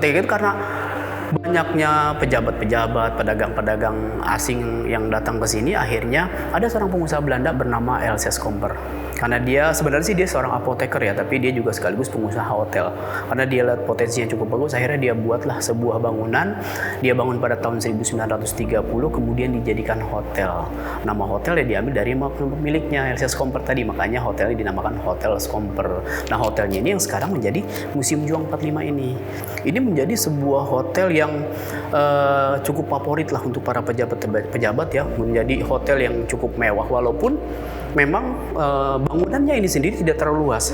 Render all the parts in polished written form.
Ketika itu karena banyaknya pejabat-pejabat, pedagang-pedagang asing yang datang ke sini, akhirnya ada seorang pengusaha Belanda bernama Elses Komper. Karena dia sebenarnya sih dia seorang apoteker ya, tapi dia juga sekaligus pengusaha hotel. Karena dia lihat potensinya cukup bagus, akhirnya dia buatlah sebuah bangunan. Dia bangun pada tahun 1930, kemudian dijadikan hotel. Nama hotel ya diambil dari pemiliknya, Elses Komper tadi, makanya hotelnya dinamakan Hotel Komper. Nah, hotelnya ini yang sekarang menjadi Museum Juang 45 ini. Ini menjadi sebuah hotel yang cukup favorit lah untuk para pejabat ya, menjadi hotel yang cukup mewah walaupun memang bangunannya ini sendiri tidak terlalu luas.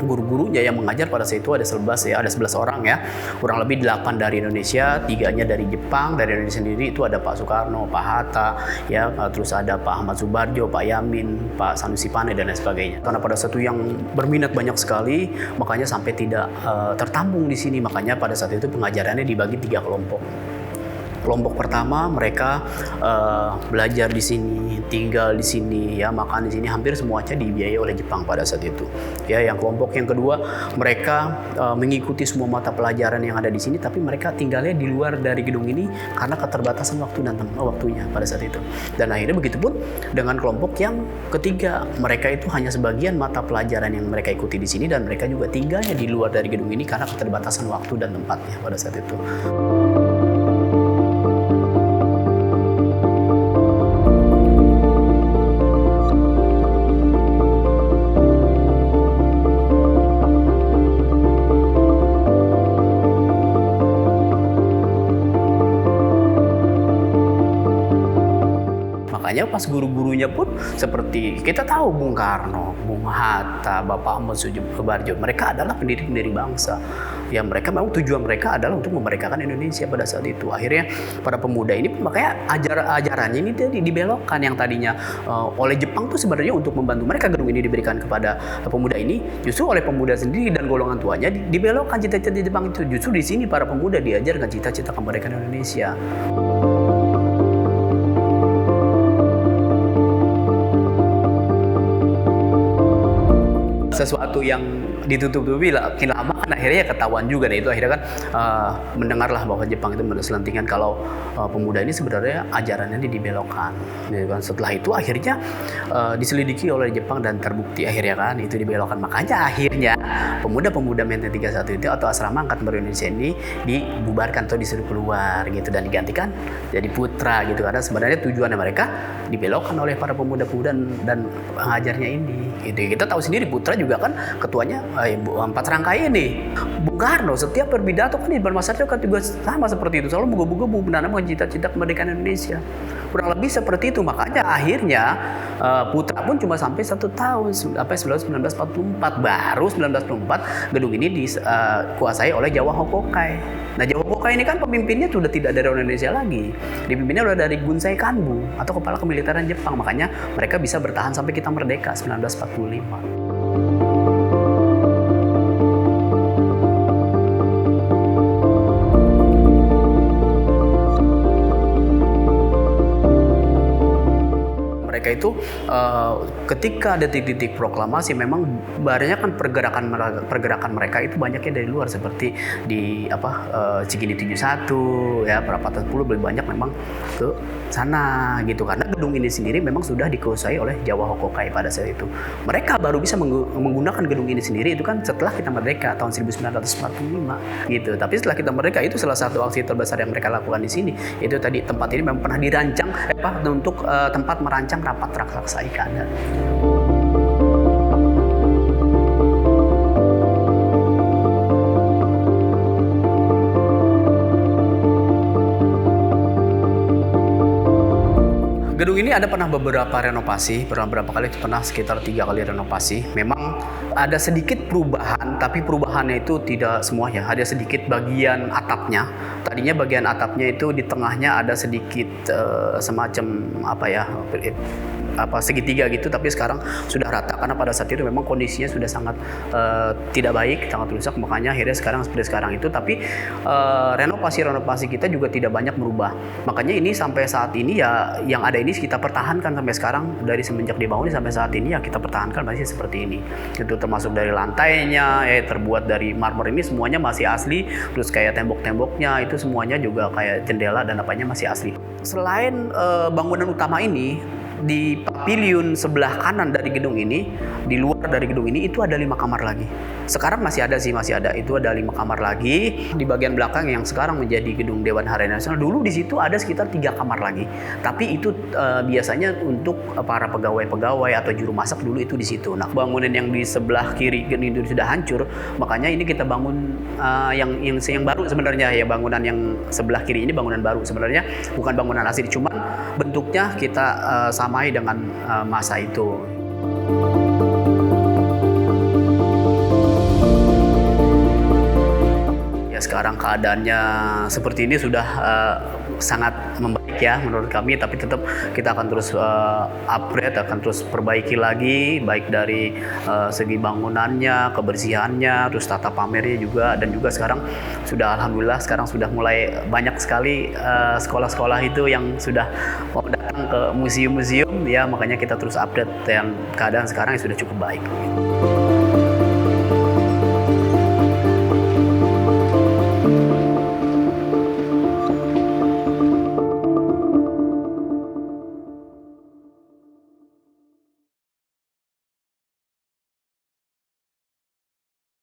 Guru-gurunya yang mengajar pada saat itu ada 11 ya, ada 11 orang ya. Kurang lebih 8 dari Indonesia, 3-nya dari Jepang. Dari Indonesia sendiri itu ada Pak Soekarno, Pak Hatta, ya, terus ada Pak Ahmad Subarjo, Pak Yamin, Pak Sanusi Pane dan lain sebagainya. Karena pada saat itu yang berminat banyak sekali, makanya sampai tidak tertampung di sini. Makanya pada saat itu pengajarannya dibagi 3 kelompok. Kelompok pertama mereka belajar di sini, tinggal di sini, ya, makan di sini, hampir semuanya dibiayai oleh Jepang pada saat itu. Ya, yang kelompok yang kedua mereka mengikuti semua mata pelajaran yang ada di sini, tapi mereka tinggalnya di luar dari gedung ini karena keterbatasan waktu dan waktunya pada saat itu. Dan akhirnya begitupun dengan kelompok yang ketiga, mereka itu hanya sebagian mata pelajaran yang mereka ikuti di sini dan mereka juga tinggalnya di luar dari gedung ini karena keterbatasan waktu dan tempatnya pada saat itu. Makanya pas guru-gurunya pun seperti kita tahu Bung Karno, Bung Hatta, Bapak Ahmad Subarjo, mereka adalah pendiri-pendiri bangsa. Ya, mereka memang tujuan mereka adalah untuk memerdekakan Indonesia pada saat itu. Akhirnya para pemuda ini makanya ajarannya ini dibelokkan yang tadinya oleh Jepang tuh sebenarnya untuk membantu mereka, gedung ini diberikan kepada pemuda ini, justru oleh pemuda sendiri dan golongan tuanya dibelokkan cita-cita Jepang itu. Justru di sini para pemuda diajarkan cita-cita kemerdekaan Indonesia. Sesuatu yang ditutup-tutupi makin lama kan akhirnya ketahuan juga. Nah, itu akhirnya kan mendengarlah bahwa Jepang itu menelantarkan kalau pemuda ini sebenarnya ajarannya dibelokkan. Dan setelah itu akhirnya diselidiki oleh Jepang dan terbukti akhirnya kan itu dibelokkan. Makanya akhirnya pemuda-pemuda Menteng 31 itu atau asrama Angkatan Baru Indonesia ini dibubarkan atau disuruh keluar gitu dan digantikan jadi putra gitu, karena sebenarnya tujuannya mereka dibelokkan oleh para pemuda-pemuda dan pengajarnya ini. Gitu. Kita tahu sendiri putra juga kan ketuanya Empat Rangkai ini. Bung Karno setiap berpidato kan di depan masyarakat juga sama seperti itu, selalu menggebu-gebu menanamkan cita-cita kemerdekaan Indonesia. Kurang lebih seperti itu. Makanya akhirnya putra pun cuma sampai 1 tahun, sampai 1944. Baru 1944 gedung ini dikuasai oleh Jawa Hokokai. Nah, Jawa Hokokai ini kan pemimpinnya sudah tidak dari orang Indonesia lagi. Dipimpinnya sudah dari Gunsai Kanbu atau kepala kemiliteran Jepang. Makanya mereka bisa bertahan sampai kita merdeka 1945. mereka itu ketika detik-detik proklamasi memang banyak kan pergerakan mereka itu banyaknya dari luar, seperti di Cikini 71 ya, perapatan 10 lebih banyak memang ke sana gitu, karena gedung ini sendiri memang sudah dikuasai oleh Jawa Hokokai pada saat itu. Mereka baru bisa menggunakan gedung ini sendiri itu kan setelah kita merdeka tahun 1945 gitu. Tapi setelah kita merdeka itu salah satu aksi terbesar yang mereka lakukan di sini itu tadi, tempat ini memang pernah dirancang untuk tempat merancang rapat raksasa Ikada. Gedung ini ada pernah beberapa renovasi, beberapa kali, pernah sekitar 3 kali renovasi. Memang ada sedikit perubahan, tapi perubahannya itu tidak semuanya. Ada sedikit bagian atapnya. Tadinya bagian atapnya itu di tengahnya ada sedikit semacam segitiga gitu, tapi sekarang sudah rata karena pada saat itu memang kondisinya sudah sangat tidak baik, sangat rusak, makanya akhirnya sekarang seperti sekarang itu. Tapi renovasi kita juga tidak banyak berubah, makanya ini sampai saat ini ya yang ada ini kita pertahankan sampai sekarang. Dari semenjak dibangun sampai saat ini ya kita pertahankan masih seperti ini. Itu termasuk dari lantainya terbuat dari marmer, ini semuanya masih asli, terus kayak tembok-temboknya itu semuanya juga kayak jendela dan apanya masih asli. Selain bangunan utama ini, di pavilion sebelah kanan dari gedung ini, di luar dari gedung ini itu ada 5 kamar lagi. Sekarang masih ada, itu ada 5 kamar lagi. Di bagian belakang yang sekarang menjadi gedung Dewan Hari Nasional, dulu di situ ada sekitar 3 kamar lagi. Tapi itu biasanya untuk para pegawai-pegawai atau juru masak dulu itu di situ. Nah, bangunan yang di sebelah kiri gedung itu sudah hancur, makanya ini kita bangun yang baru sebenarnya ya. Bangunan yang sebelah kiri ini bangunan baru sebenarnya, bukan bangunan asli, cuman bentuknya kita samai dengan masa itu. Ya sekarang keadaannya seperti ini sudah sangat membaik ya menurut kami, tapi tetap kita akan terus upgrade, akan terus perbaiki lagi, baik dari segi bangunannya, kebersihannya, terus tata pamernya juga. Dan juga sekarang sudah alhamdulillah sekarang sudah mulai banyak sekali sekolah-sekolah itu yang sudah mau datang ke museum-museum ya, makanya kita terus update, yang keadaan sekarang sudah cukup baik.